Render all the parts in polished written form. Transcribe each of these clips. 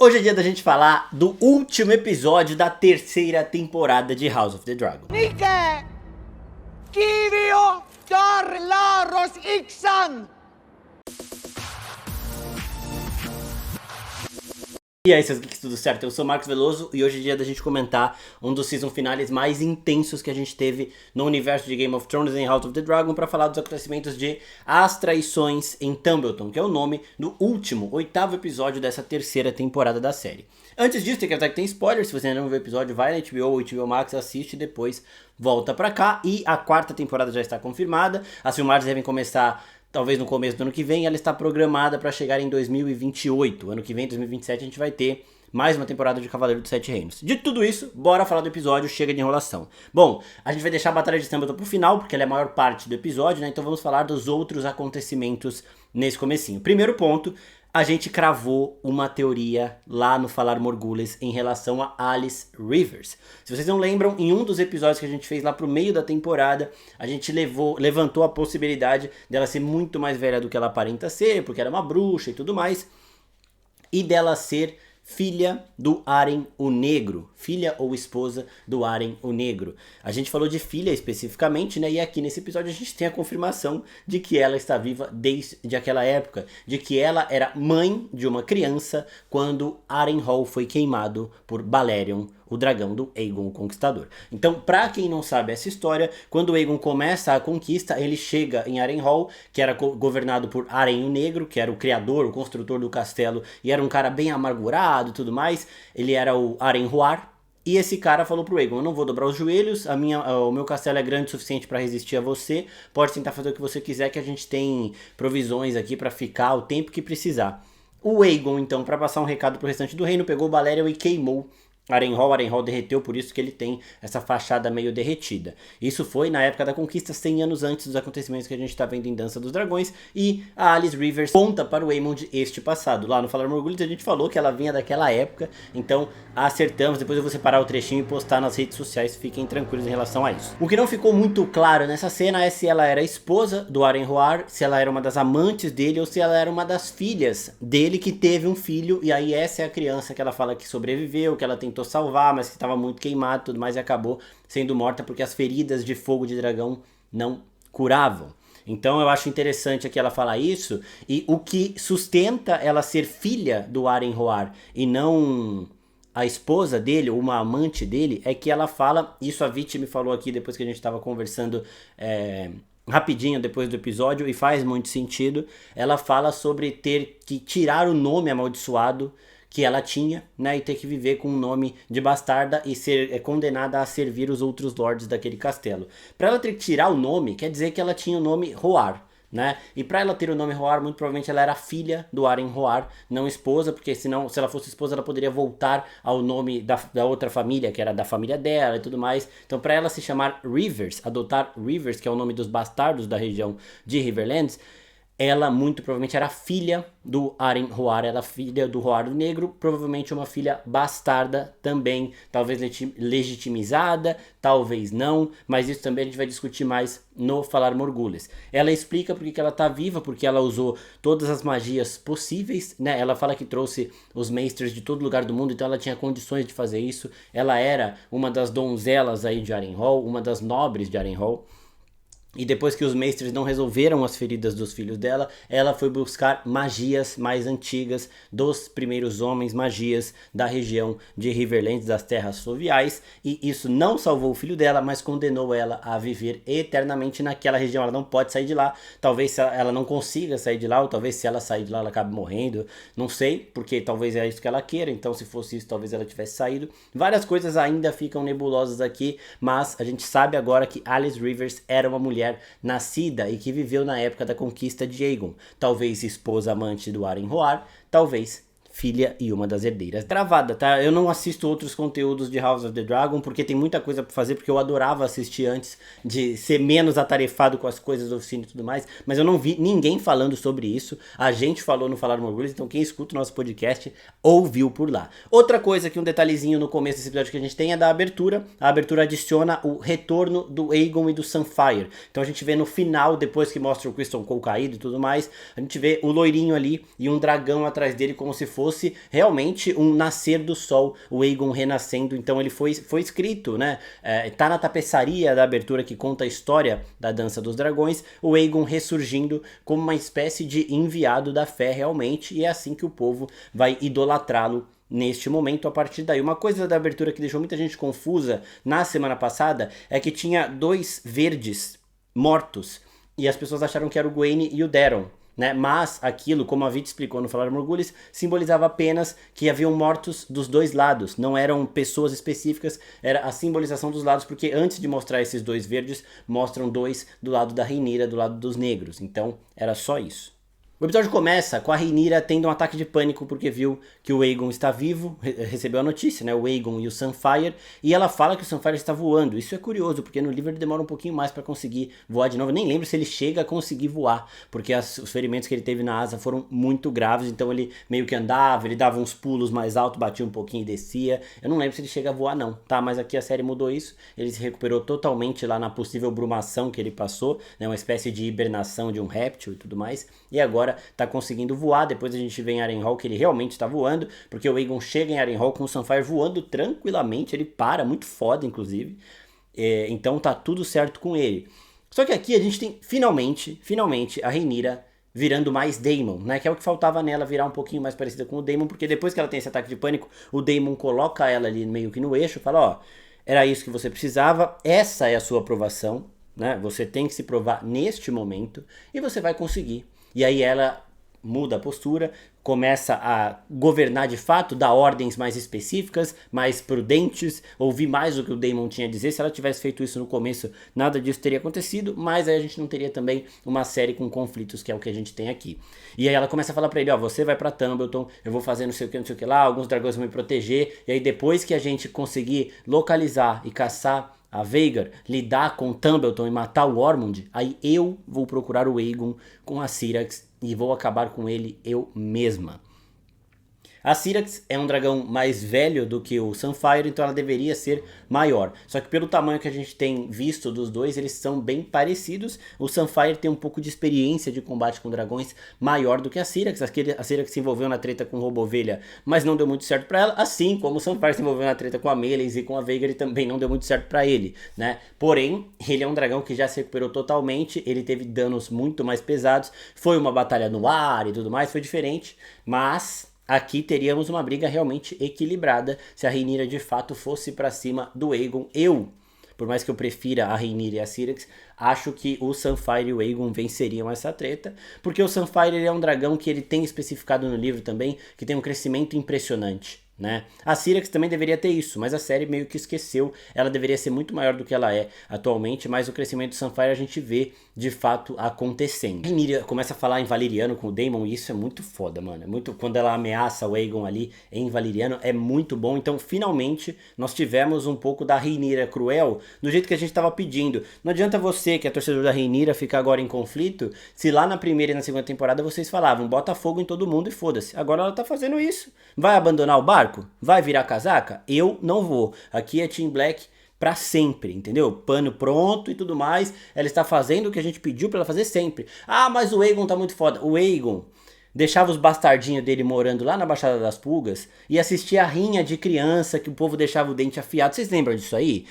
Hoje é dia da gente falar do último episódio da terceira temporada de House of the Dragon. Nike! Kirjo Darlaros Iksan! E aí, seus geeks, tudo certo? Eu sou o Marcos Veloso e hoje é dia da gente comentar um dos season finales mais intensos que a gente teve no universo de Game of Thrones em House of the Dragon para falar dos acontecimentos de As Traições em Tumbleton, que é o nome do último, oitavo episódio dessa terceira temporada da série. Antes disso, tem que avisar que tem spoilers. Se você ainda não viu o episódio, vai na HBO ou HBO Max, assiste e depois volta pra cá. E a quarta temporada já está confirmada. As filmagens devem começar talvez no começo do ano que vem. Ela está programada para chegar em 2028. Ano que vem, 2027, a gente vai ter mais uma temporada de Cavaleiro dos Sete Reinos. Dito tudo isso, bora falar do episódio, chega de enrolação. Bom, a gente vai deixar a Batalha de Tumbleton pro final, porque ela é a maior parte do episódio, né? Então vamos falar dos outros acontecimentos nesse comecinho. Primeiro ponto, a gente cravou uma teoria lá no Falar Morgulhos em relação a Alice Rivers. Se vocês não lembram, em um dos episódios que a gente fez lá pro meio da temporada, a gente levantou a possibilidade dela ser muito mais velha do que ela aparenta ser, porque era uma bruxa e tudo mais, e dela ser filha do Arryn o Negro, filha ou esposa do Arryn o Negro. A gente falou de filha especificamente, né? E aqui nesse episódio a gente tem a confirmação de que ela está viva desde aquela época, de que ela era mãe de uma criança quando Harrenhal foi queimado por Balerion, o dragão do Aegon o Conquistador. Então, pra quem não sabe essa história, quando o Aegon começa a conquista, ele chega em Harrenhal, que era governado por Arryn o Negro, que era o criador, o construtor do castelo, e era um cara bem amargurado e tudo mais. Ele era o Harrenhal. E esse cara falou pro Aegon: eu não vou dobrar os joelhos, o meu castelo é grande o suficiente pra resistir a você, pode tentar fazer o que você quiser, que a gente tem provisões aqui pra ficar o tempo que precisar. O Aegon, então, pra passar um recado pro restante do reino, pegou o Balerion e queimou Harrenhal derreteu, por isso que ele tem essa fachada meio derretida. Isso foi na época da conquista, 100 anos antes dos acontecimentos que a gente tá vendo em Dança dos Dragões. E a Alice Rivers conta para o Aemond este passado. Lá no Falar Morgulhos a gente falou que ela vinha daquela época, então acertamos. Depois eu vou separar o trechinho e postar nas redes sociais, fiquem tranquilos em relação a isso. O que não ficou muito claro nessa cena é se ela era esposa do Harrenhal, se ela era uma das amantes dele ou se ela era uma das filhas dele que teve um filho. E aí essa é a criança que ela fala que sobreviveu, que ela tentou salvar, mas que estava muito queimado e tudo mais, e acabou sendo morta porque as feridas de fogo de dragão não curavam. Então eu acho interessante aqui ela falar isso, e o que sustenta ela ser filha do Harrenhal e não a esposa dele, ou uma amante dele, é que ela fala, isso a Viti me falou aqui depois que a gente estava conversando rapidinho depois do episódio, e faz muito sentido. Ela fala sobre ter que tirar o nome amaldiçoado que ela tinha, né, e ter que viver com um nome de bastarda e ser condenada a servir os outros lords daquele castelo. Para ela ter que tirar o nome, quer dizer que ela tinha o nome Roar, né? E para ela ter o nome Roar, muito provavelmente ela era filha do Harrenhal, não esposa, porque senão, se ela fosse esposa, ela poderia voltar ao nome da outra família, que era da família dela e tudo mais. Então, para ela se chamar Rivers, adotar Rivers, que é o nome dos bastardos da região de Riverlands, ela muito provavelmente era filha do Harrenhal, ela filha do Roar do Negro, provavelmente uma filha bastarda também, talvez legitimizada, talvez não, mas isso também a gente vai discutir mais no Falar Morgulhos. Ela explica porque que ela tá viva, porque ela usou todas as magias possíveis, né? Ela fala que trouxe os Maesters de todo lugar do mundo, então ela tinha condições de fazer isso. Ela era uma das donzelas aí de Harrenhal, uma das nobres de Harrenhal. E depois que os Maesters não resolveram as feridas dos filhos dela, ela foi buscar magias mais antigas dos primeiros homens, magias da região de Riverlands, das terras fluviais, e isso não salvou o filho dela, mas condenou ela a viver eternamente naquela região. Ela não pode sair de lá, talvez ela não consiga sair de lá, ou talvez se ela sair de lá ela acabe morrendo, não sei, porque talvez é isso que ela queira, então se fosse isso talvez ela tivesse saído. Várias coisas ainda ficam nebulosas aqui, mas a gente sabe agora que Alice Rivers era uma mulher nascida e que viveu na época da conquista de Aegon. Talvez esposa amante do Harrenhal, talvez filha e uma das herdeiras. Travada, tá? Eu não assisto outros conteúdos de House of the Dragon porque tem muita coisa pra fazer, porque eu adorava assistir antes de ser menos atarefado com as coisas da oficina e tudo mais, mas eu não vi ninguém falando sobre isso. A gente falou no Falar Morgulhos, então quem escuta o nosso podcast ouviu por lá. Outra coisa que um detalhezinho no começo desse episódio que a gente tem é da abertura. A abertura adiciona o retorno do Aegon e do Sunfyre. Então a gente vê no final, depois que mostra o Criston Cole caído e tudo mais, a gente vê o loirinho ali e um dragão atrás dele como se fosse fosse realmente um nascer do sol, o Aegon renascendo. Então ele foi escrito, né? Tá na tapeçaria da abertura que conta a história da Dança dos Dragões, o Aegon ressurgindo como uma espécie de enviado da fé realmente, e é assim que o povo vai idolatrá-lo neste momento. A partir daí, uma coisa da abertura que deixou muita gente confusa na semana passada é que tinha 2 verdes mortos e as pessoas acharam que era o Gwaine e o Daeron, né? Mas aquilo, como a Vit explicou no Falar Morgulhos, simbolizava apenas que haviam mortos dos 2 lados, não eram pessoas específicas, era a simbolização dos lados, porque antes de mostrar esses 2 verdes, mostram 2 do lado da Rhaenyra, do lado dos negros, então era só isso. O episódio começa com a Rhaenyra tendo um ataque de pânico porque viu que o Aegon está vivo, recebeu a notícia, né, o Aegon e o Sunfyre, e ela fala que o Sunfyre está voando. Isso é curioso, porque no livro ele demora um pouquinho mais para conseguir voar de novo. Eu nem lembro se ele chega a conseguir voar, porque os ferimentos que ele teve na asa foram muito graves, então ele meio que andava, ele dava uns pulos mais altos, batia um pouquinho e descia. Eu não lembro se ele chega a voar não, tá? Mas aqui a série mudou isso, ele se recuperou totalmente lá na possível brumação que ele passou, né, uma espécie de hibernação de um réptil e tudo mais, e agora tá conseguindo voar. Depois a gente vê em Harrenhal que ele realmente tá voando, porque o Aegon chega em Harrenhal com o Sunfyre voando tranquilamente, ele para, muito foda inclusive, então tá tudo certo com ele. Só que aqui a gente tem finalmente a Rhaenyra virando mais Daemon, né, que é o que faltava nela, virar um pouquinho mais parecida com o Daemon, porque depois que ela tem esse ataque de pânico, o Daemon coloca ela ali meio que no eixo, fala, ó, era isso que você precisava, essa é a sua aprovação, né, você tem que se provar neste momento, e você vai conseguir. E aí ela muda a postura, começa a governar de fato, dá ordens mais específicas, mais prudentes, ouvir mais o que o Daemon tinha a dizer. Se ela tivesse feito isso no começo, nada disso teria acontecido, mas aí a gente não teria também uma série com conflitos, que é o que a gente tem aqui. E aí ela começa a falar pra ele, ó, você vai pra Tumbleton, eu vou fazer não sei o que lá, alguns dragões vão me proteger, e aí depois que a gente conseguir localizar e caçar a Vhagar, lidar com Tumbleton e matar o Ormond, aí eu vou procurar o Aegon com a Syrax e vou acabar com ele eu mesma. A Syrax é um dragão mais velho do que o Sunfyre, então ela deveria ser maior. Só que pelo tamanho que a gente tem visto dos dois, eles são bem parecidos. O Sunfyre tem um pouco de experiência de combate com dragões maior do que a Syrax. A Syrax se envolveu na treta com o Robovelha, mas não deu muito certo pra ela. Assim como o Sunfyre se envolveu na treta com a Meleys e com a Vhagar e também não deu muito certo pra ele, né? Porém, ele é um dragão que já se recuperou totalmente, ele teve danos muito mais pesados. Foi uma batalha no ar e tudo mais, foi diferente, mas aqui teríamos uma briga realmente equilibrada se a Rhaenyra de fato fosse pra cima do Aegon. Por mais que eu prefira a Rhaenyra e a Syrax, acho que o Sunfyre e o Aegon venceriam essa treta, porque o Sunfyre ele é um dragão que ele tem especificado no livro também, que tem um crescimento impressionante, né? A Syrax também deveria ter isso, mas a série meio que esqueceu. Ela deveria ser muito maior do que ela é atualmente, mas o crescimento do Sunfyre a gente vê de fato acontecendo. A Rhaenyra começa a falar em Valyriano com o Daemon e isso é muito foda, mano. É muito, quando ela ameaça o Aegon ali em Valyriano, é muito bom. Então finalmente nós tivemos um pouco da Rhaenyra cruel do jeito que a gente tava pedindo. Não adianta você, que é torcedor da Rhaenyra, ficar agora em conflito, se lá na primeira e na segunda temporada vocês falavam, bota fogo em todo mundo e foda-se. Agora ela tá fazendo isso. Vai abandonar o barco? Vai virar casaca? Eu não vou. Aqui é Team Black pra sempre, entendeu? Pano pronto e tudo mais. Ela está fazendo o que a gente pediu pra ela fazer sempre. Ah, mas o Aegon tá muito foda. O Aegon deixava os bastardinhos dele morando lá na Baixada das Pulgas e assistia a rinha de criança que o povo deixava o dente afiado. Vocês lembram disso aí?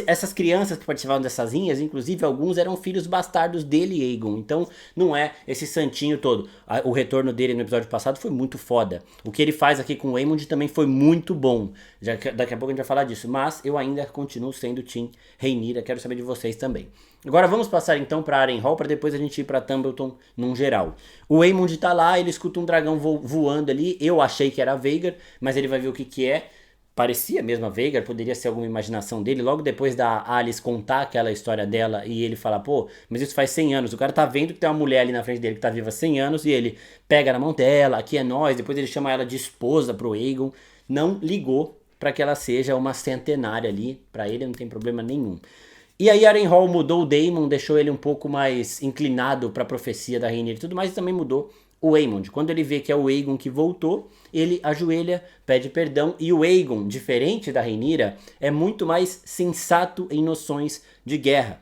Essas crianças que participavam dessas rinhas, inclusive alguns eram filhos bastardos dele, Aegon. Então não é esse santinho todo. O retorno dele no episódio passado foi muito foda. O que ele faz aqui com o Aemond também foi muito bom. Daqui a pouco a gente vai falar disso. Mas eu ainda continuo sendo Team Rhaenyra. Quero saber de vocês também. Agora vamos passar então para Harrenhal, para depois a gente ir para Tumbleton num geral. O Aemond tá lá, ele escuta um dragão voando ali, eu achei que era a Vhagar, mas ele vai ver o que que é. Parecia mesmo a Vhagar, poderia ser alguma imaginação dele. Logo depois da Alice contar aquela história dela e ele falar, pô, mas isso faz 100 anos. O cara tá vendo que tem uma mulher ali na frente dele que tá viva há 100 anos e ele pega na mão dela, aqui é nós. Depois ele chama ela de esposa pro Aegon. Não ligou para que ela seja uma centenária ali, para ele não tem problema nenhum. E aí Harrenhal mudou o Daemon, deixou ele um pouco mais inclinado para a profecia da Rhaenyra e tudo mais, e também mudou o Aemond. Quando ele vê que é o Aegon que voltou, ele ajoelha, pede perdão, e o Aegon, diferente da Rhaenyra, é muito mais sensato em noções de guerra.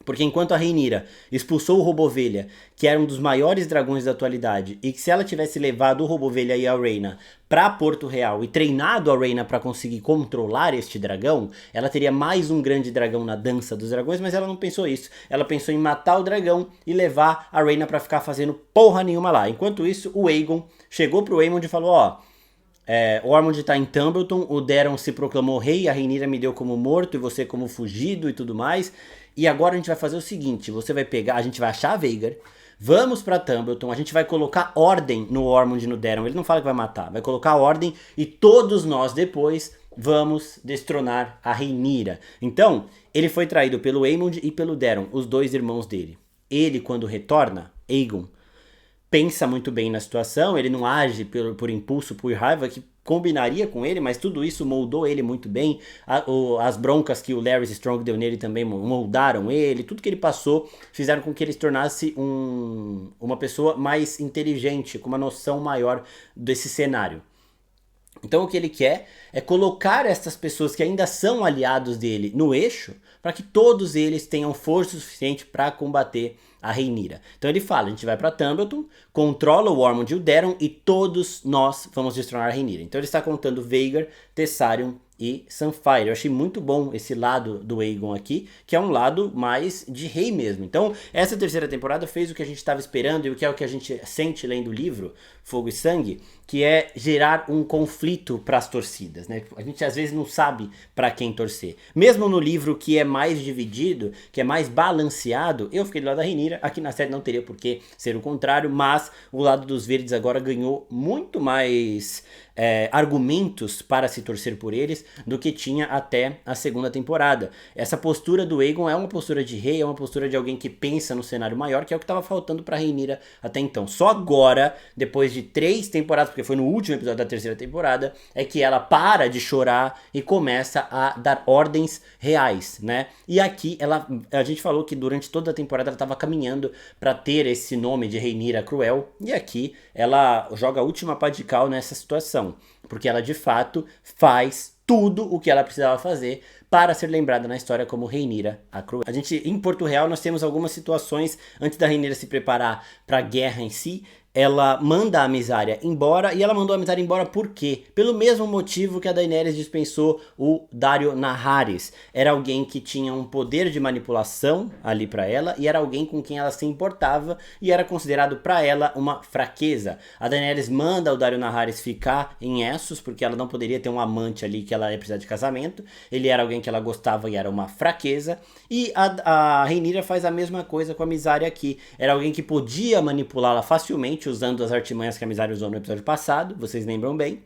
Porque enquanto a Rhaenyra expulsou o Robovelha, que era um dos maiores dragões da atualidade, e que se ela tivesse levado o Robovelha e a Rhaena para Porto Real e treinado a Rhaena para conseguir controlar este dragão, ela teria mais um grande dragão na dança dos dragões, mas ela não pensou isso. Ela pensou em matar o dragão e levar a Rhaena para ficar fazendo porra nenhuma lá. Enquanto isso, o Aegon chegou pro Aemond e falou, ó... o Ormond tá em Tumbleton, o Daeron se proclamou rei, a Rhaenyra me deu como morto e você como fugido e tudo mais. E agora a gente vai fazer o seguinte, você vai pegar, a gente vai achar a Vhagar, vamos pra Tumbleton, a gente vai colocar ordem no Ormond e no Daeron, ele não fala que vai matar, vai colocar ordem e todos nós depois vamos destronar a Rhaenyra. Então, ele foi traído pelo Aemond e pelo Daeron, os dois irmãos dele. Ele, quando retorna, Aegon, pensa muito bem na situação, ele não age por impulso, por raiva, que combinaria com ele, mas tudo isso moldou ele muito bem. As broncas que o Larys Strong deu nele também moldaram ele, tudo que ele passou fizeram com que ele se tornasse uma pessoa mais inteligente, com uma noção maior desse cenário. Então o que ele quer é colocar essas pessoas que ainda são aliados dele no eixo, para que todos eles tenham força suficiente para combater a Rhaenyra. Então ele fala, a gente vai para Tumbleton, controla o Ormond e o Daeron e todos nós vamos destronar a Rhaenyra. Então ele está contando Vhagar, Tessarion e Sunfyre. Eu achei muito bom esse lado do Aegon aqui, que é um lado mais de rei mesmo. Então essa terceira temporada fez o que a gente estava esperando e o que é o que a gente sente lendo o livro Fogo e Sangue, que é gerar um conflito para as torcidas, né? A gente às vezes não sabe para quem torcer. Mesmo no livro que é mais dividido, que é mais balanceado, eu fiquei do lado da Rhaenyra. Aqui na série não teria por que ser o contrário, mas o lado dos verdes agora ganhou muito mais argumentos para se torcer por eles do que tinha até a segunda temporada. Essa postura do Aegon é uma postura de rei, é uma postura de alguém que pensa no cenário maior, que é o que estava faltando para Rhaenyra até então. Só agora, depois de 3 temporadas, porque foi no último episódio da terceira temporada, é que ela para de chorar e começa a dar ordens reais, né? E aqui a gente falou que durante toda a temporada ela estava caminhando para ter esse nome de Rhaenyra Cruel, e aqui ela joga a última pá de cal nessa situação, porque ela de fato faz tudo o que ela precisava fazer para ser lembrada na história como Rhaenyra a Cruel. A gente, em Porto Real, nós temos algumas situações antes da Rhaenyra se preparar para a guerra em si. Ela manda a Mysaria embora, e ela mandou a Mysaria embora por quê? Pelo mesmo motivo que a Daenerys dispensou o Daario Naharis. Era alguém que tinha um poder de manipulação ali pra ela, e era alguém com quem ela se importava, e era considerado pra ela uma fraqueza. A Daenerys manda o Daario Naharis ficar em Essos, porque ela não poderia ter um amante ali que ela ia precisar de casamento. Ele era alguém que ela gostava e era uma fraqueza. E a Rhaenyra faz a mesma coisa com a Mysaria aqui. Era alguém que podia manipulá-la facilmente, usando as artimanhas que a Mysaria usou no episódio passado, vocês lembram bem.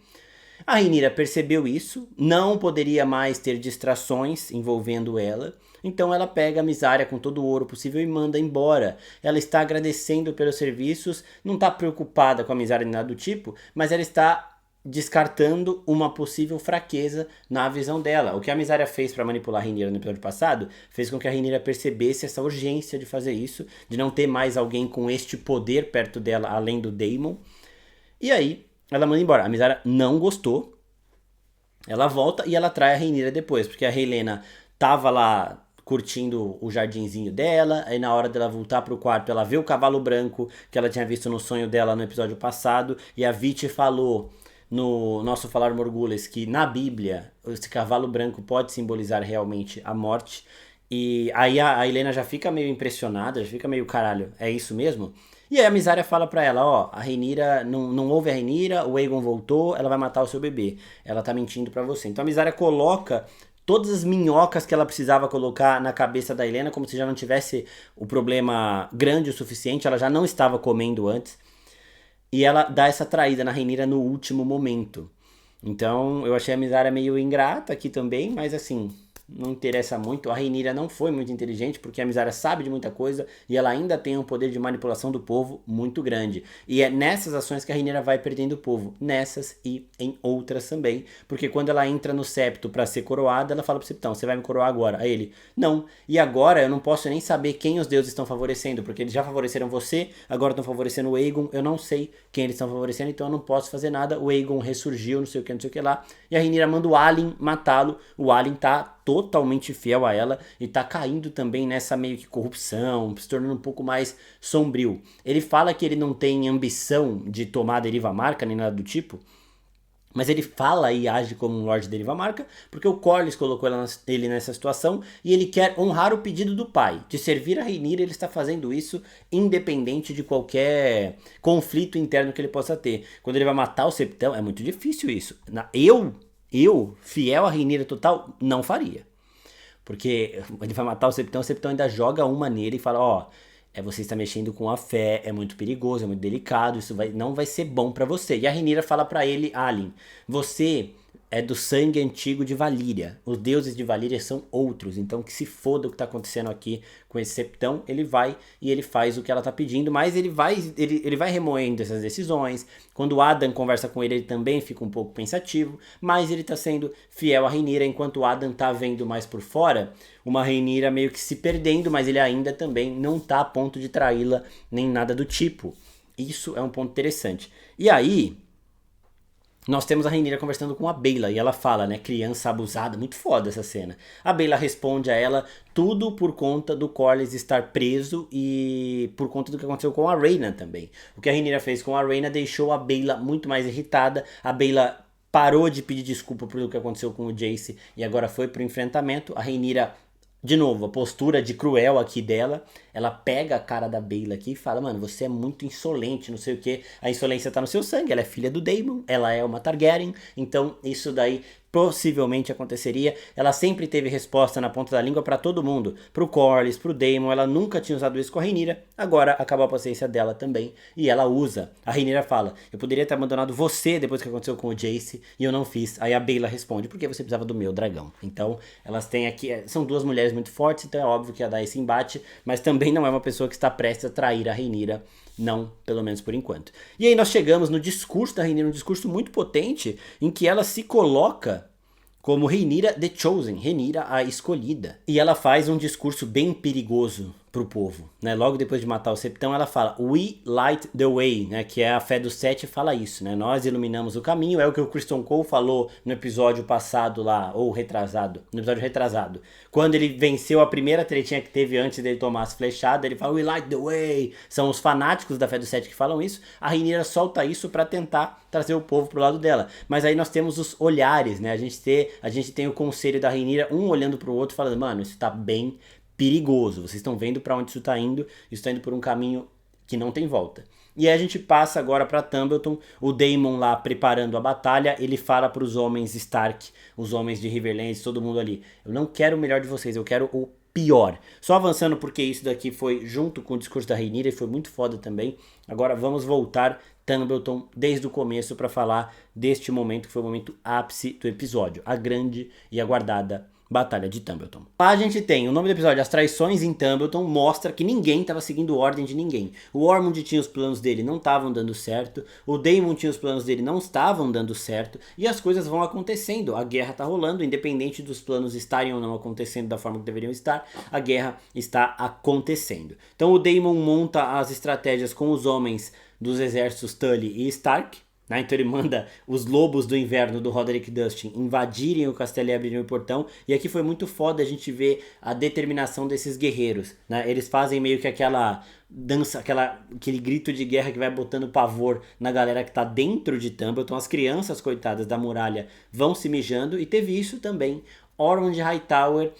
A Rhaenyra percebeu isso, não poderia mais ter distrações envolvendo ela, então ela pega a Mysaria com todo o ouro possível e manda embora. Ela está agradecendo pelos serviços, não está preocupada com a Mysaria nem nada do tipo, mas ela está descartando uma possível fraqueza na visão dela. O que a Mysaria fez para manipular a Rhaenyra no episódio passado fez com que a Rhaenyra percebesse essa urgência de fazer isso, de não ter mais alguém com este poder perto dela além do Daemon. E aí ela manda embora. A Mysaria não gostou, ela volta e ela trai a Rhaenyra depois, porque a Rhaelena tava lá curtindo o jardinzinho dela, aí na hora dela voltar pro quarto ela vê o cavalo branco que ela tinha visto no sonho dela no episódio passado, e a Viti falou no nosso Falar Morgulhas que na Bíblia esse cavalo branco pode simbolizar realmente a morte. E aí a Helena já fica meio impressionada, já fica meio, caralho, é isso mesmo? E aí a Mysaria fala pra ela, ó, a Rhaenyra, não houve a Rhaenyra, o Aegon voltou, ela vai matar o seu bebê, ela tá mentindo pra você. Então a Mysaria coloca todas as minhocas que ela precisava colocar na cabeça da Helena, como se já não tivesse o problema grande o suficiente, ela já não estava comendo antes. E ela dá essa traída na Rhaenyra no último momento. Então eu achei a Mysaria meio ingrata aqui também, mas assim, não interessa muito. A Rhaenyra não foi muito inteligente, porque a Mysaria sabe de muita coisa e ela ainda tem um poder de manipulação do povo muito grande. E é nessas ações que a Rhaenyra vai perdendo o povo, nessas e em outras também, porque quando ela entra no septo para ser coroada, ela fala pro septão, você vai me coroar agora? Aí ele, não, e agora eu não posso nem saber quem os deuses estão favorecendo, porque eles já favoreceram você, agora estão favorecendo o Aegon, eu não sei quem eles estão favorecendo, então eu não posso fazer nada. O Aegon ressurgiu, não sei o que lá, e a Rhaenyra manda o Alyn matá-lo. O Alyn tá totalmente fiel a ela e tá caindo também nessa meio que corrupção, se tornando um pouco mais sombrio. Ele fala que ele não tem ambição de tomar a Deriva Marca nem nada do tipo, mas ele fala e age como um Lorde Deriva Marca porque o Corlys colocou ele nessa situação e ele quer honrar o pedido do pai de servir a Rhaenyra. Ele está fazendo isso independente de qualquer conflito interno que ele possa ter. Quando ele vai matar o Septão, é muito difícil isso. Eu, fiel a Rhaenyra total, não faria. Porque ele vai matar o Septão ainda joga uma nele e fala, ó, você está mexendo com a fé, é muito perigoso, é muito delicado, isso não vai ser bom pra você. E a Rhaenyra fala pra ele, Alyn, você é do sangue antigo de Valíria. Os deuses de Valíria são outros, então que se foda o que tá acontecendo aqui com esse Septão. Ele vai e ele faz o que ela tá pedindo, mas ele vai remoendo essas decisões. Quando o Adam conversa com ele também fica um pouco pensativo, mas ele tá sendo fiel a Rhaenyra, enquanto o Adam tá vendo mais por fora uma Rhaenyra meio que se perdendo, mas ele ainda também não tá a ponto de traí-la nem nada do tipo. Isso é um ponto interessante. E aí nós temos a Rhaenyra conversando com a Baela e ela fala, né, criança abusada, muito foda essa cena. A Baela responde a ela, tudo por conta do Corlys estar preso e por conta do que aconteceu com a Rhaena também. O que a Rhaenyra fez com a Rhaena deixou a Baela muito mais irritada. A Baela parou de pedir desculpa pelo que aconteceu com o Jace e agora foi pro enfrentamento. A Rhaenyra, de novo, a postura de cruel aqui dela, ela pega a cara da Baela aqui e fala, mano, você é muito insolente, não sei o que. A insolência tá no seu sangue, ela é filha do Daemon, ela é uma Targaryen, então isso daí possivelmente aconteceria. Ela sempre teve resposta na ponta da língua pra todo mundo, pro Corlys, pro Daemon, ela nunca tinha usado isso com a Rhaenyra, agora acabou a paciência dela também, e ela usa. A Rhaenyra fala, eu poderia ter abandonado você depois que aconteceu com o Jace, e eu não fiz. Aí a Baela responde, porque você precisava do meu dragão. Então, elas têm aqui, são duas mulheres muito fortes, então é óbvio que ia dar esse embate, mas também não é uma pessoa que está prestes a trair a Rhaenyra, não, pelo menos por enquanto. E aí nós chegamos no discurso da Rhaenyra, um discurso muito potente, em que ela se coloca como Rhaenyra the Chosen, Rhaenyra a escolhida. E ela faz um discurso bem perigoso pro povo, né? Logo depois de matar o Septão, ela fala, we light the way, né? Que é a fé dos sete, fala isso, né? Nós iluminamos o caminho, é o que o Criston Cole falou no episódio passado lá, ou retrasado, no episódio retrasado. Quando ele venceu a primeira tretinha que teve antes dele tomar as flechadas, ele fala, we light the way. São os fanáticos da fé dos sete que falam isso. A Rhaenyra solta isso pra tentar trazer o povo pro lado dela. Mas aí nós temos os olhares, né? A gente tem o conselho da Rhaenyra, um olhando pro outro, falando, mano, isso tá bem perigoso, vocês estão vendo pra onde isso tá indo por um caminho que não tem volta. E aí a gente passa agora pra Tumbleton, o Daemon lá preparando a batalha, ele fala pros homens Stark, os homens de Riverlands, todo mundo ali, eu não quero o melhor de vocês, eu quero o pior. Só avançando porque isso daqui foi junto com o discurso da Rhaenyra e foi muito foda também. Agora vamos voltar Tumbleton desde o começo pra falar deste momento que foi o momento ápice do episódio, a grande e aguardada Batalha de Tumbleton. Lá a gente tem o nome do episódio, As Traições em Tumbleton, mostra que ninguém estava seguindo ordem de ninguém. O Ormond tinha os planos dele, não estavam dando certo. O Daemon tinha os planos dele, não estavam dando certo. E as coisas vão acontecendo. A guerra tá rolando, independente dos planos estarem ou não acontecendo da forma que deveriam estar. A guerra está acontecendo. Então o Daemon monta as estratégias com os homens dos exércitos Tully e Stark. Então ele manda os lobos do inverno do Roderick Dustin invadirem o castelo e abrirem o portão. E aqui foi muito foda a gente ver a determinação desses guerreiros, né? Eles fazem meio que aquela dança, aquele grito de guerra que vai botando pavor na galera que tá dentro de Tumbleton. As crianças, coitadas da muralha, vão se mijando. E teve isso também. Ormond Hightower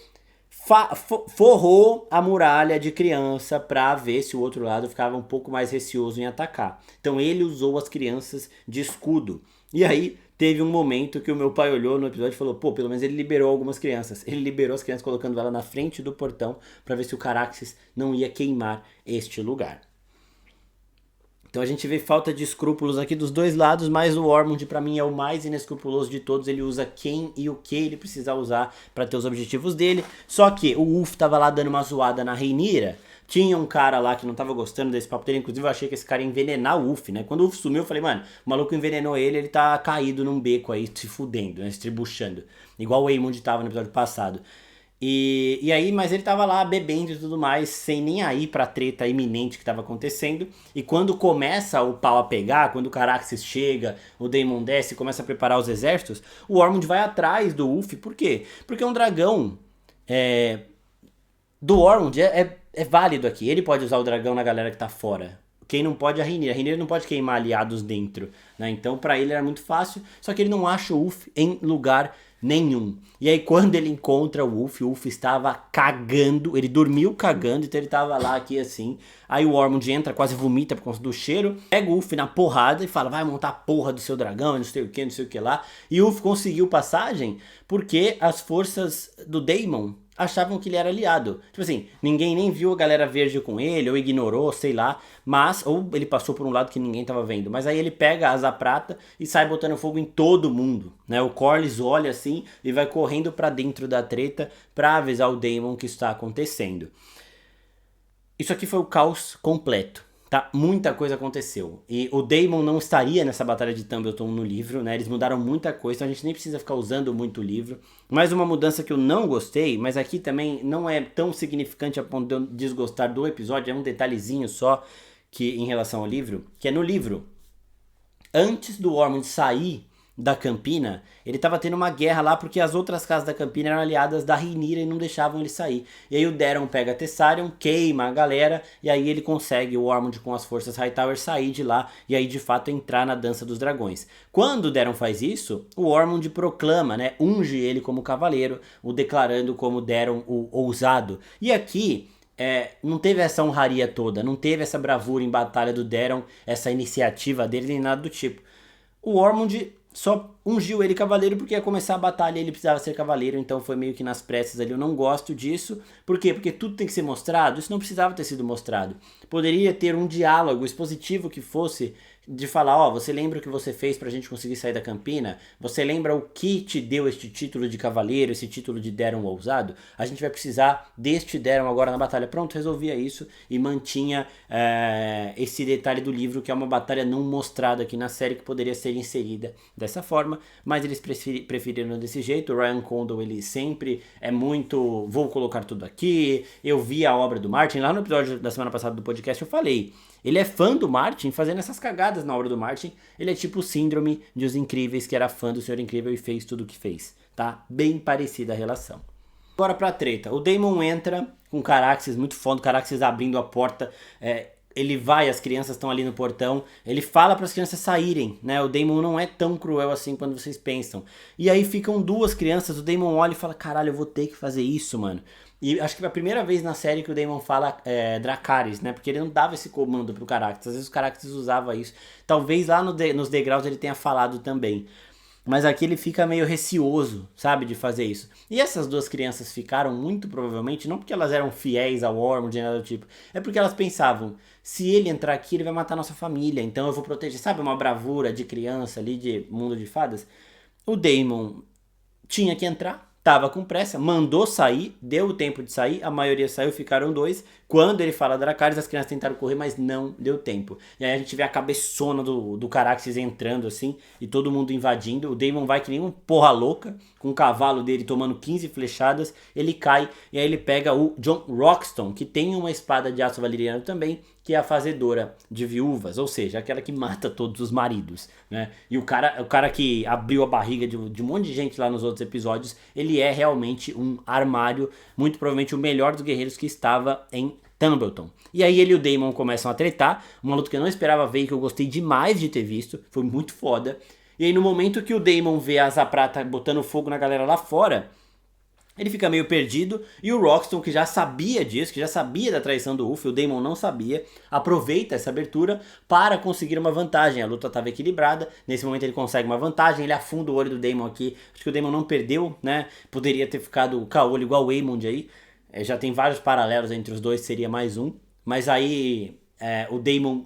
forrou a muralha de criança pra ver se o outro lado ficava um pouco mais receoso em atacar. Então ele usou as crianças de escudo. E aí teve um momento que o meu pai olhou no episódio e falou, pô, pelo menos ele liberou algumas crianças. Ele liberou as crianças colocando ela na frente do portão pra ver se o Caraxes não ia queimar este lugar. Então a gente vê falta de escrúpulos aqui dos dois lados, mas o Ormond pra mim é o mais inescrupuloso de todos. Ele usa quem e o que ele precisa usar pra ter os objetivos dele. Só que o Ulf tava lá dando uma zoada na Rhaenyra. Tinha um cara lá que não tava gostando desse papo dele, inclusive eu achei que esse cara ia envenenar o Ulf, né? Quando o Ulf sumiu eu falei, mano, o maluco envenenou ele tá caído num beco aí, se fudendo, né? Se tribuchando. Igual o Aemond tava no episódio passado. E aí, mas ele tava lá bebendo e tudo mais, sem nem aí pra treta iminente que tava acontecendo. E quando começa o pau a pegar, quando o Caraxes chega, o Daemon desce e começa a preparar os exércitos, o Ormond vai atrás do Ulf. Por quê? Porque um dragão do Ormond é válido aqui. Ele pode usar o dragão na galera que tá fora. Quem não pode é a Rhaenyra. A Rhaenyra não pode queimar aliados dentro, né? Então pra ele era muito fácil, só que ele não acha o Ulf em lugar nenhum. E aí quando ele encontra o Ulf estava cagando, ele dormiu cagando, então ele tava lá aqui assim. Aí o Ormond entra, quase vomita por conta do cheiro, pega o Ulf na porrada e fala, vai montar a porra do seu dragão, não sei o que, não sei o que lá. E o Ulf conseguiu passagem porque as forças do Daemon achavam que ele era aliado. Tipo assim, ninguém nem viu a galera verde com ele, ou ignorou, sei lá, mas, ou ele passou por um lado que ninguém tava vendo, mas aí ele pega a asa prata e sai botando fogo em todo mundo, né? O Corlys olha assim e vai correndo pra dentro da treta pra avisar o Daemon que está acontecendo. Isso aqui foi o caos completo. Tá? Muita coisa aconteceu. E o Daemon não estaria nessa batalha de Tumbleton no livro, né? Eles mudaram muita coisa, então a gente nem precisa ficar usando muito o livro. Mais uma mudança que eu não gostei, mas aqui também não é tão significante a ponto de eu desgostar do episódio, é um detalhezinho só que em relação ao livro, que é no livro. Antes do Ormond sair da Campina, ele tava tendo uma guerra lá porque as outras casas da Campina eram aliadas da Rhaenyra e não deixavam ele sair. E aí o Daemon pega a Tessarion, queima a galera e aí ele consegue, o Ormond com as forças Hightower, sair de lá e aí de fato entrar na Dança dos Dragões. Quando o Daemon faz isso, o Ormond proclama, né, unge ele como cavaleiro, o declarando como Daemon o ousado. E aqui não teve essa honraria toda, não teve essa bravura em batalha do Daemon, essa iniciativa dele, nem nada do tipo. O Ormond só ungiu ele cavaleiro porque ia começar a batalha e ele precisava ser cavaleiro, então foi meio que nas pressas ali. Eu não gosto disso. Por quê? Porque tudo tem que ser mostrado. Isso não precisava ter sido mostrado. Poderia ter um diálogo expositivo que fosse de falar, ó, você lembra o que você fez pra gente conseguir sair da Campina? Você lembra o que te deu este título de cavaleiro, esse título de Daemon ousado? A gente vai precisar deste Daemon agora na batalha. Pronto, resolvia isso e mantinha esse detalhe do livro, que é uma batalha não mostrada aqui na série, que poderia ser inserida dessa forma, mas eles preferiram desse jeito. O Ryan Condal, ele sempre é muito, vou colocar tudo aqui. Eu vi a obra do Martin, lá no episódio da semana passada do podcast eu falei, ele é fã do Martin fazendo essas cagadas na obra do Martin. Ele é tipo o síndrome de Os Incríveis, que era fã do Senhor Incrível e fez tudo o que fez, tá? Bem parecida a relação. Agora pra treta. O Daemon entra com o Caraxes, muito foda, o Caraxes abrindo a porta, ele vai, as crianças estão ali no portão, ele fala para as crianças saírem, né? O Daemon não é tão cruel assim quando vocês pensam. E aí ficam duas crianças, o Daemon olha e fala, caralho, eu vou ter que fazer isso, mano. E acho que é a primeira vez na série que o Daemon fala Dracarys, né? Porque ele não dava esse comando pro Caraxes, às vezes o Caraxes usava isso. Talvez lá nos degraus ele tenha falado também. Mas aqui ele fica meio receoso, sabe, de fazer isso. E essas duas crianças ficaram muito provavelmente, não porque elas eram fiéis ao Ormond, nada do tipo, é porque elas pensavam, se ele entrar aqui ele vai matar nossa família, então eu vou proteger, sabe, uma bravura de criança ali, de mundo de fadas. O Daemon tinha que entrar, tava com pressa, mandou sair, deu o tempo de sair, a maioria saiu, ficaram dois. Quando ele fala Dracarys, as crianças tentaram correr, mas não deu tempo. E aí a gente vê a cabeçona do Caraxes entrando assim, e todo mundo invadindo. O Daemon vai que nem um porra louca, com o cavalo dele tomando 15 flechadas, ele cai, e aí ele pega o Jon Roxton, que tem uma espada de aço valeriano também, que é a fazedora de viúvas, ou seja, aquela que mata todos os maridos, né? E o cara que abriu a barriga de um monte de gente lá nos outros episódios, ele é realmente um armário, muito provavelmente o melhor dos guerreiros que estava em Tumbleton. E aí ele e o Daemon começam a tretar, uma luta que eu não esperava ver e que eu gostei demais de ter visto, foi muito foda. E aí no momento que o Daemon vê a Asa Prata botando fogo na galera lá fora, ele fica meio perdido, e o Roxton, que já sabia disso, que já sabia da traição do Ulf, o Daemon não sabia, aproveita essa abertura para conseguir uma vantagem. A luta estava equilibrada, nesse momento ele consegue uma vantagem, ele afunda o olho do Daemon aqui, acho que o Daemon não perdeu, né, poderia ter ficado caolho igual o Aemond aí, já tem vários paralelos entre os dois, seria mais um, mas aí o Daemon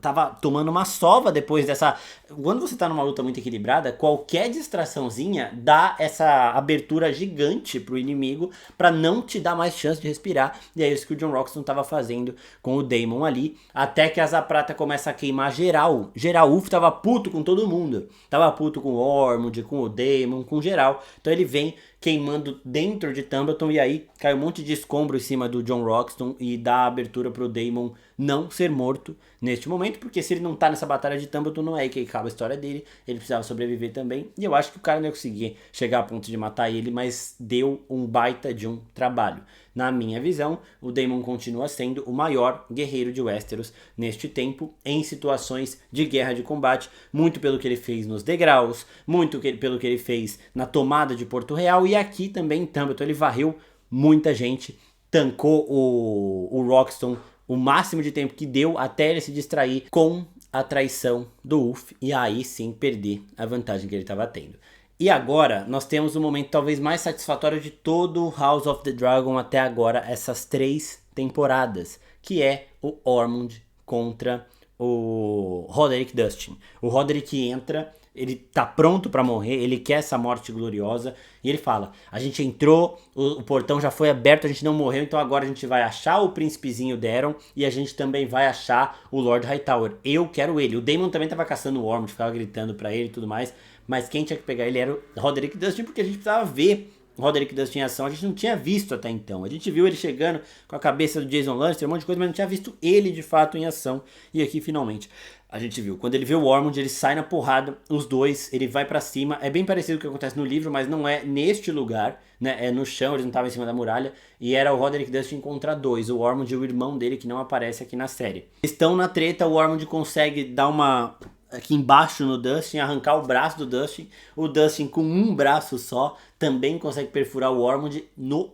tava tomando uma sova depois dessa... Quando você tá numa luta muito equilibrada, qualquer distraçãozinha dá essa abertura gigante pro inimigo pra não te dar mais chance de respirar. E é isso que o Jon Roxton tava fazendo com o Daemon ali, até que a Asa Prata começa a queimar geral. Geral, o Ulf tava puto com todo mundo. Tava puto com o Ormond, com o Daemon, com geral. Então ele vem queimando dentro de Tumbleton, e aí cai um monte de escombro em cima do John Roxton e dá abertura pro Daemon não ser morto neste momento, porque se ele não tá nessa batalha de Tumbleton, não é aí que acaba a história dele, ele precisava sobreviver também, e eu acho que o cara não ia conseguir chegar a ponto de matar ele, mas deu um baita de um trabalho. Na minha visão, o Daemon continua sendo o maior guerreiro de Westeros neste tempo, em situações de guerra de combate, muito pelo que ele fez nos degraus, muito pelo que ele fez na tomada de Porto Real, e aqui também em Tumbleton ele varreu muita gente, tancou o Roxton o máximo de tempo que deu até ele se distrair com a traição do Ulf e aí sim perder a vantagem que ele estava tendo. E agora nós temos o momento talvez mais satisfatório de todo House of the Dragon até agora, essas 3 temporadas, que é o Ormond contra o Roderick Dustin. O Roderick entra, ele tá pronto pra morrer, ele quer essa morte gloriosa, e ele fala, a gente entrou, o portão já foi aberto, a gente não morreu, então agora a gente vai achar o príncipezinho Daeron, e a gente também vai achar o Lord Hightower. Eu quero ele. O Daemon também tava caçando o Ormond, ficava gritando pra ele e tudo mais, mas quem tinha que pegar ele era o Roderick Dustin, porque a gente precisava ver o Roderick Dustin em ação, a gente não tinha visto até então. A gente viu ele chegando com a cabeça do Jason Lannister, um monte de coisa, mas não tinha visto ele de fato em ação. E aqui finalmente a gente viu. Quando ele vê o Ormond, ele sai na porrada, os dois, ele vai pra cima. É bem parecido com o que acontece no livro, mas não é neste lugar, né? É no chão, eles não estavam em cima da muralha. E era o Roderick Dustin contra 2, o Ormond e o irmão dele, que não aparece aqui na série. Estão na treta, o Ormond consegue dar uma aqui embaixo no Dustin, arrancar o braço do Dustin. O Dustin com um braço só também consegue perfurar o Ormond no...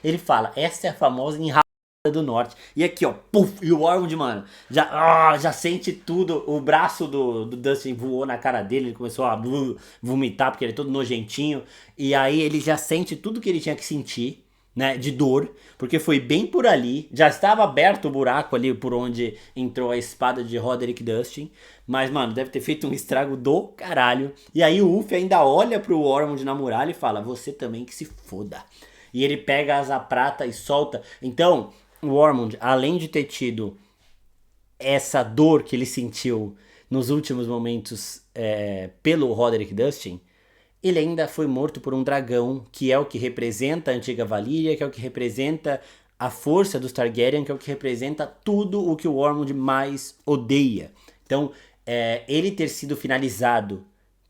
Ele fala, essa é a famosa enrabada do norte. E aqui ó, puf, e o Ormond, mano, já sente tudo. O braço do Dustin voou na cara dele, ele começou a vomitar porque ele é todo nojentinho. E aí ele já sente tudo que ele tinha que sentir, né, de dor, porque foi bem por ali, já estava aberto o buraco ali por onde entrou a espada de Roderick Dustin, mas mano, deve ter feito um estrago do caralho. E aí o Ulf ainda olha pro Ormond na muralha e fala, você também que se foda. E ele pega a asa prata e solta. Então, o Ormond, além de ter tido essa dor que ele sentiu nos últimos momentos pelo Roderick Dustin, ele ainda foi morto por um dragão, que é o que representa a antiga Valíria, que é o que representa a força dos Targaryen, que é o que representa tudo o que o Ormond mais odeia. Então, ele ter sido finalizado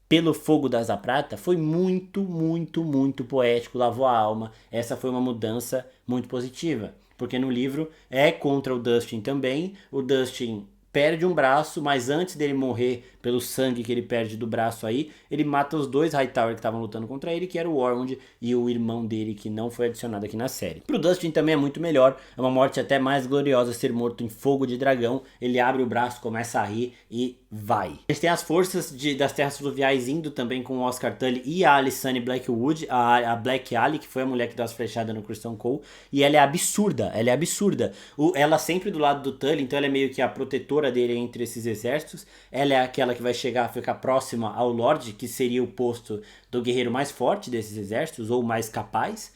pelo fogo da Asa Prata foi muito, muito, muito poético, lavou a alma. Essa foi uma mudança muito positiva, porque no livro é contra o Dustin também, o Dustin perde um braço, mas antes dele morrer pelo sangue que ele perde do braço aí, ele mata os 2 Hightower que estavam lutando contra ele, que era o Ormond e o irmão dele, que não foi adicionado aqui na série. Pro Dustin também é muito melhor, é uma morte até mais gloriosa ser morto em fogo de dragão. Ele abre o braço, começa a rir e vai. A gente tem as forças das terras fluviais indo também com o Oscar Tully e a Alysanne Blackwood, a Black Ali, que foi a mulher que deu as flechadas no Criston Cole, e ela é absurda, ela sempre do lado do Tully, então ela é meio que a protetora dele entre esses exércitos. Ela é aquela que vai chegar a ficar próxima ao Lorde, que seria o posto do guerreiro mais forte desses exércitos, ou mais capaz.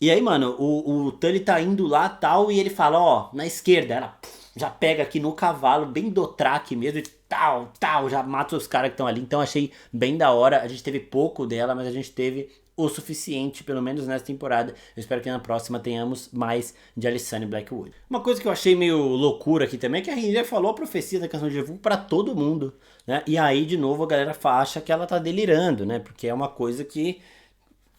E aí, mano, o Tully tá indo lá tal, e ele fala, ó, na esquerda. Ela já pega aqui no cavalo, bem do traque mesmo, e tal, já mata os caras que estão ali. Então achei bem da hora. A gente teve pouco dela, mas a gente teve o suficiente, pelo menos nessa temporada. Eu espero que na próxima tenhamos mais de Alysanne Blackwood. Uma coisa que eu achei meio loucura aqui também é que a Rhaenyra falou a profecia da Canção de Evu pra todo mundo, né? E aí, de novo, a galera acha que ela tá delirando, né? Porque é uma coisa que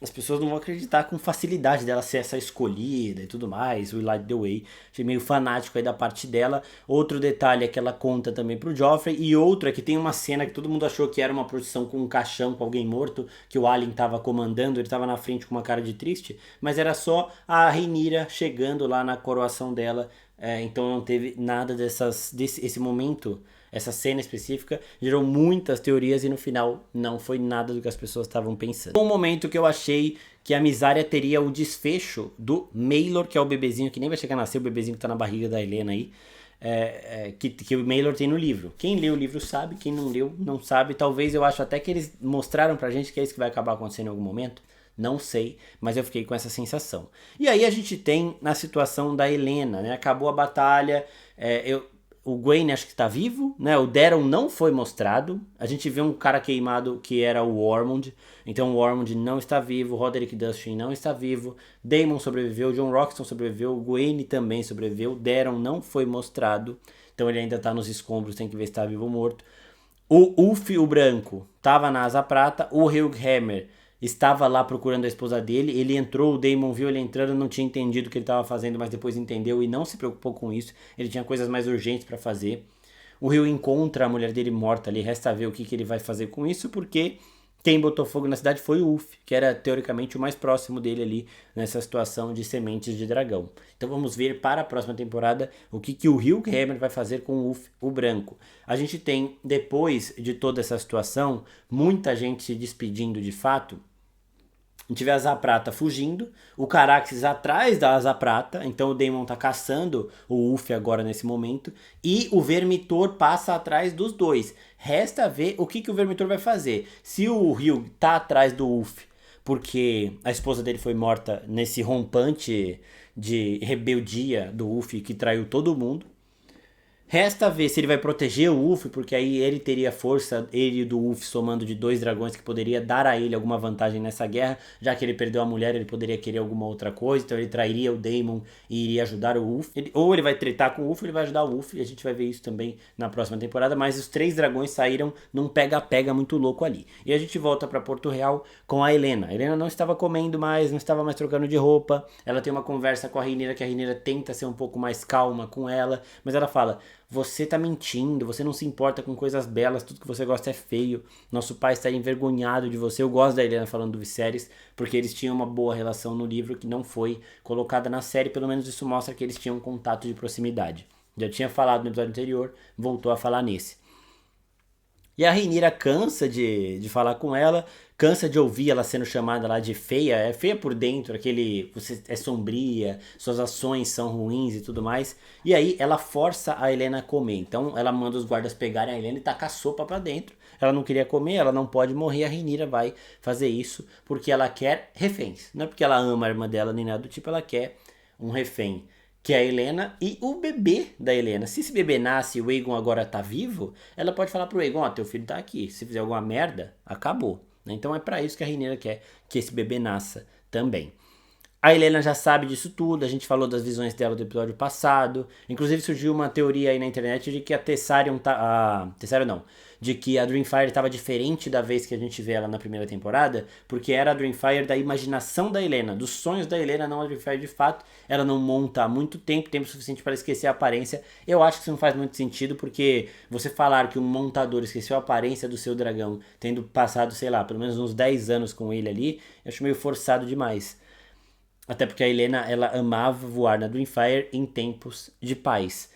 as pessoas não vão acreditar com facilidade dela ser essa escolhida e tudo mais, We Light the Way. Achei meio fanático aí da parte dela. Outro detalhe é que ela conta também pro Joffrey, e outro é que tem uma cena que todo mundo achou que era uma procissão com um caixão, com alguém morto, que o Alyn tava comandando, ele tava na frente com uma cara de triste, mas era só a Rhaenyra chegando lá na coroação dela, então não teve nada esse momento. Essa cena específica gerou muitas teorias e no final não foi nada do que as pessoas estavam pensando. Um momento que eu achei que a Mysaria teria o desfecho do Maelor, que é o bebezinho que nem vai chegar a nascer, o bebezinho que tá na barriga da Helena aí, que o Maelor tem no livro. Quem leu o livro sabe, quem não leu não sabe. Talvez eu acho até que eles mostraram pra gente que é isso que vai acabar acontecendo em algum momento. Não sei, mas eu fiquei com essa sensação. E aí a gente tem na situação da Helena, né? Acabou a batalha, O Gwaine acho que tá vivo, né? O Daron não foi mostrado. A gente vê um cara queimado que era o Ormond. Então o Ormond não está vivo. O Roderick Dustin não está vivo. Daemon sobreviveu. John Roxton sobreviveu. O Gwaine também sobreviveu. O Daron não foi mostrado. Então ele ainda tá nos escombros. Tem que ver se tá vivo ou morto. O Ulf, o branco, tava na Asa Prata. O Hugh Hammer estava lá procurando a esposa dele. Ele entrou, o Daemon viu ele entrando, não tinha entendido o que ele estava fazendo, mas depois entendeu e não se preocupou com isso. Ele tinha coisas mais urgentes para fazer. O Rio encontra a mulher dele morta ali, resta ver o que ele vai fazer com isso, porque quem botou fogo na cidade foi o Ulf, que era teoricamente o mais próximo dele ali nessa situação de sementes de dragão. Então vamos ver para a próxima temporada o que o Hugh Hammer vai fazer com o Ulf, o branco. A gente tem, depois de toda essa situação, muita gente se despedindo de fato. A gente vê a Asa Prata fugindo, o Caraxes atrás da Asa Prata, então o Daemon tá caçando o Ulf agora nesse momento, e o Vermitor passa atrás dos dois. Resta ver o que o Vermitor vai fazer. Se o Hugh tá atrás do Ulf, porque a esposa dele foi morta nesse rompante de rebeldia do Ulf que traiu todo mundo. Resta ver se ele vai proteger o Ulf, porque aí ele teria força, ele e do Ulf somando de 2 dragões que poderia dar a ele alguma vantagem nessa guerra, já que ele perdeu a mulher, ele poderia querer alguma outra coisa, então ele trairia o Daemon e iria ajudar o Ulf. Ou ele vai tretar com o Ulf, ou ele vai ajudar o Ulf, e a gente vai ver isso também na próxima temporada, mas os 3 dragões saíram num pega-pega muito louco ali. E a gente volta para Porto Real com a Helena. A Helena não estava comendo mais, não estava mais trocando de roupa, ela tem uma conversa com a Rhaenyra, que a Rhaenyra tenta ser um pouco mais calma com ela, mas ela fala: você tá mentindo, você não se importa com coisas belas, tudo que você gosta é feio. Nosso pai está envergonhado de você. Eu gosto da Helena falando do Viserys, porque eles tinham uma boa relação no livro que não foi colocada na série. Pelo menos isso mostra que eles tinham um contato de proximidade. Já tinha falado no episódio anterior, voltou a falar nesse. E a Rhaenyra cansa de falar com ela, cansa de ouvir ela sendo chamada lá de feia. É feia por dentro, aquele você é sombria, suas ações são ruins e tudo mais. E aí ela força a Helena a comer. Então ela manda os guardas pegarem a Helena e tacar sopa pra dentro. Ela não queria comer, ela não pode morrer. A Rhaenyra vai fazer isso porque ela quer reféns. Não é porque ela ama a irmã dela nem nada do tipo, ela quer um refém, que é a Helena e o bebê da Helena. Se esse bebê nasce e o Aegon agora tá vivo, ela pode falar pro Aegon: ó, teu filho tá aqui, se fizer alguma merda, acabou. Então é pra isso que a Rhaenyra quer que esse bebê nasça também. A Helena já sabe disso tudo, a gente falou das visões dela do episódio passado. Inclusive surgiu uma teoria aí na internet de que a Tessarion de que a Dreamfire estava diferente da vez que a gente vê ela na primeira temporada, porque era a Dreamfire da imaginação da Helena, dos sonhos da Helena, não a Dreamfire de fato. Ela não monta há muito tempo suficiente para esquecer a aparência. Eu acho que isso não faz muito sentido, porque você falar que um montador esqueceu a aparência do seu dragão, tendo passado, sei lá, pelo menos uns 10 anos com ele ali, eu acho meio forçado demais. Até porque a Helena, ela amava voar na Dreamfire em tempos de paz.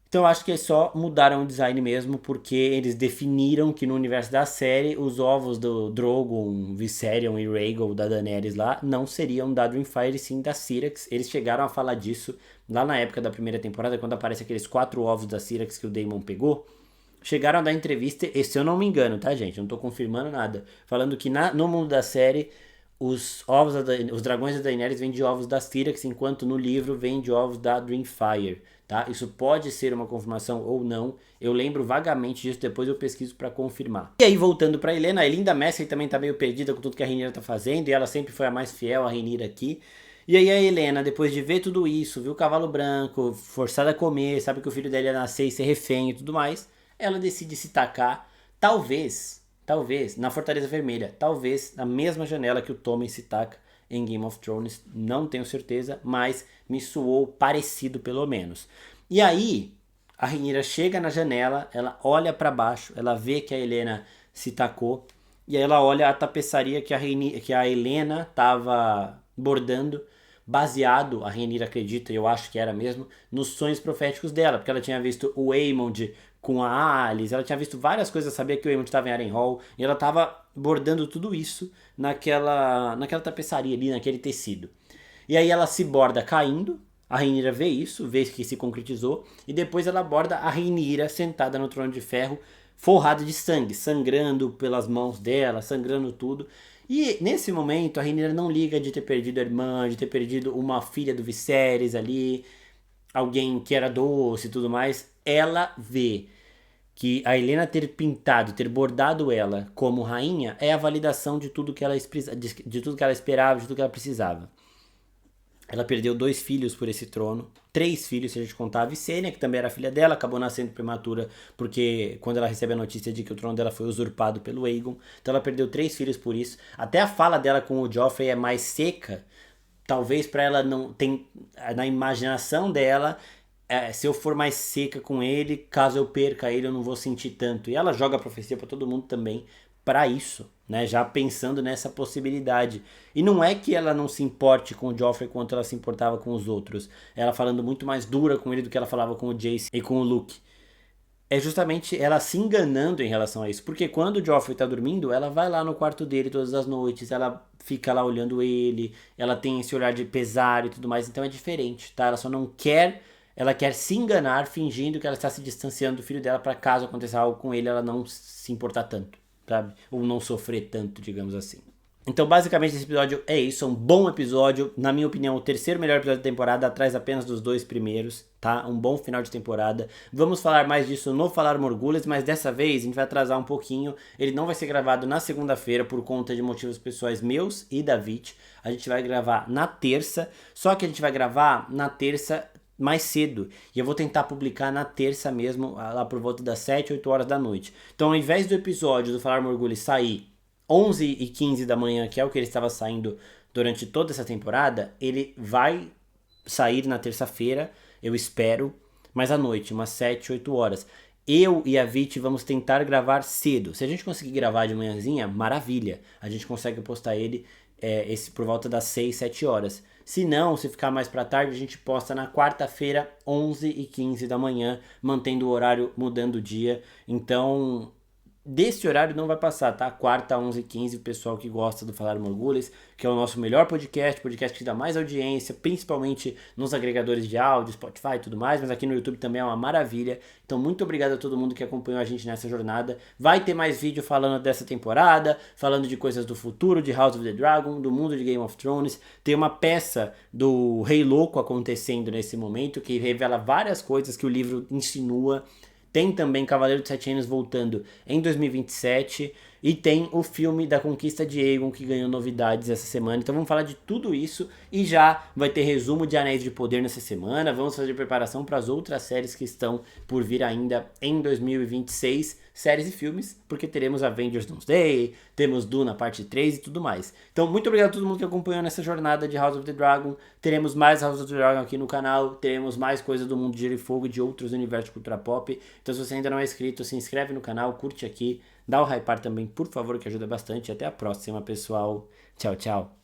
Então eu acho que eles só mudaram o design mesmo, porque eles definiram que no universo da série, os ovos do Drogon, Viserion e Rhaegal da Daenerys lá, não seriam da Dreamfire, sim da Syrax. Eles chegaram a falar disso lá na época da primeira temporada, quando aparece aqueles 4 ovos da Syrax que o Daemon pegou. Chegaram a dar entrevista, e se eu não me engano, tá gente, eu não tô confirmando nada, falando que no mundo da série os dragões da Daenerys vêm de ovos da Syrax, enquanto no livro vem de ovos da Dreamfire, tá? Isso pode ser uma confirmação ou não, eu lembro vagamente disso, depois eu pesquiso pra confirmar. E aí, voltando pra Helena, a Elinda Messer também tá meio perdida com tudo que a Rhaenyra tá fazendo, e ela sempre foi a mais fiel à Rhaenyra aqui. E aí a Helena, depois de ver tudo isso, viu o cavalo branco, forçada a comer, sabe que o filho dela ia nascer e ser refém e tudo mais, ela decide se tacar, talvez, na Fortaleza Vermelha, talvez na mesma janela que o Tommen se taca em Game of Thrones, não tenho certeza, mas me soou parecido pelo menos. E aí, a Rhaenyra chega na janela, ela olha para baixo, ela vê que a Helena se tacou, e aí ela olha a tapeçaria que a Helena estava bordando, baseado, a Rhaenyra acredita, e eu acho que era mesmo, nos sonhos proféticos dela, porque ela tinha visto o Aemond com a Alice, ela tinha visto várias coisas, sabia que o Aemond estava em Harrenhal, e ela estava bordando tudo isso naquela tapeçaria ali, naquele tecido. E aí ela se borda caindo, a Rhaenyra vê isso, vê que se concretizou, e depois ela borda a Rhaenyra sentada no trono de ferro, forrada de sangue, sangrando pelas mãos dela, sangrando tudo. E nesse momento a Rhaenyra não liga de ter perdido a irmã, de ter perdido uma filha do Viserys ali. alguém que era doce e tudo mais, ela vê que a Helena ter pintado, ter bordado ela como rainha é a validação de tudo que ela, de tudo que ela esperava, de tudo que ela precisava. Ela perdeu 2 filhos por esse trono, 3 filhos se a gente contar a Visenya, que também era filha dela, acabou nascendo prematura porque quando ela recebe a notícia de que o trono dela foi usurpado pelo Aegon, então ela perdeu 3 filhos por isso. Até a fala dela com o Joffrey é mais seca, talvez para ela não tem na imaginação dela, se eu for mais seca com ele, caso eu perca ele, eu não vou sentir tanto. E ela joga a profecia para todo mundo também para isso, né? Já pensando nessa possibilidade. E não é que ela não se importe com o Joffrey quanto ela se importava com os outros. Ela falando muito mais dura com ele do que ela falava com o Jace e com o Luke. É justamente ela se enganando em relação a isso. Porque quando o Joffrey tá dormindo, ela vai lá no quarto dele todas as noites, ela fica lá olhando ele, ela tem esse olhar de pesar e tudo mais, então é diferente, tá? Ela só não quer, ela quer se enganar fingindo que ela está se distanciando do filho dela para caso aconteça algo com ele, ela não se importar tanto, sabe? Ou não sofrer tanto, digamos assim. Então, basicamente, esse episódio é isso, é um bom episódio, na minha opinião, o terceiro melhor episódio da temporada, atrás apenas dos 2 primeiros, tá? Um bom final de temporada. Vamos falar mais disso no Falar Morgulhas, mas dessa vez a gente vai atrasar um pouquinho. Ele não vai ser gravado na segunda-feira por conta de motivos pessoais meus e da Vit. A gente vai gravar na terça, só que a gente vai gravar na terça mais cedo, e eu vou tentar publicar na terça mesmo, lá por volta das 7, 8 horas da noite. Então, ao invés do episódio do Falar Morgulhas sair 11h15 da manhã, que é o que ele estava saindo durante toda essa temporada, ele vai sair na terça-feira, eu espero, mas à noite, umas 7, 8 horas. Eu e a Vit vamos tentar gravar cedo. Se a gente conseguir gravar de manhãzinha, maravilha. A gente consegue postar ele esse por volta das 6, 7 horas. Se não, se ficar mais pra tarde, a gente posta na quarta-feira, 11h15 da manhã, mantendo o horário, mudando o dia. Então, desse horário não vai passar, tá? Quarta, 11h15, o pessoal que gosta do Falar Morgulhas, que é o nosso melhor podcast que dá mais audiência, principalmente nos agregadores de áudio, Spotify e tudo mais, mas aqui no YouTube também é uma maravilha. Então, muito obrigado a todo mundo que acompanhou a gente nessa jornada. Vai ter mais vídeo falando dessa temporada, falando de coisas do futuro, de House of the Dragon, do mundo de Game of Thrones. Tem uma peça do Rei Louco acontecendo nesse momento, que revela várias coisas que o livro insinua. Tem também Cavaleiro dos Sete Reinos voltando em 2027. E tem o filme da Conquista de Aegon, que ganhou novidades essa semana. Então vamos falar de tudo isso. E já vai ter resumo de Anéis de Poder nessa semana. Vamos fazer preparação para as outras séries que estão por vir ainda em 2026. Séries e filmes, porque teremos Avengers Doomsday, temos Duna parte 3 e tudo mais. Então, muito obrigado a todo mundo que acompanhou nessa jornada de House of the Dragon. Teremos mais House of the Dragon aqui no canal, teremos mais coisas do mundo de Gelo e Fogo e de outros universos de cultura pop. Então, se você ainda não é inscrito, se inscreve no canal, curte aqui, dá o hypar também, por favor, que ajuda bastante. Até a próxima, pessoal. Tchau, tchau.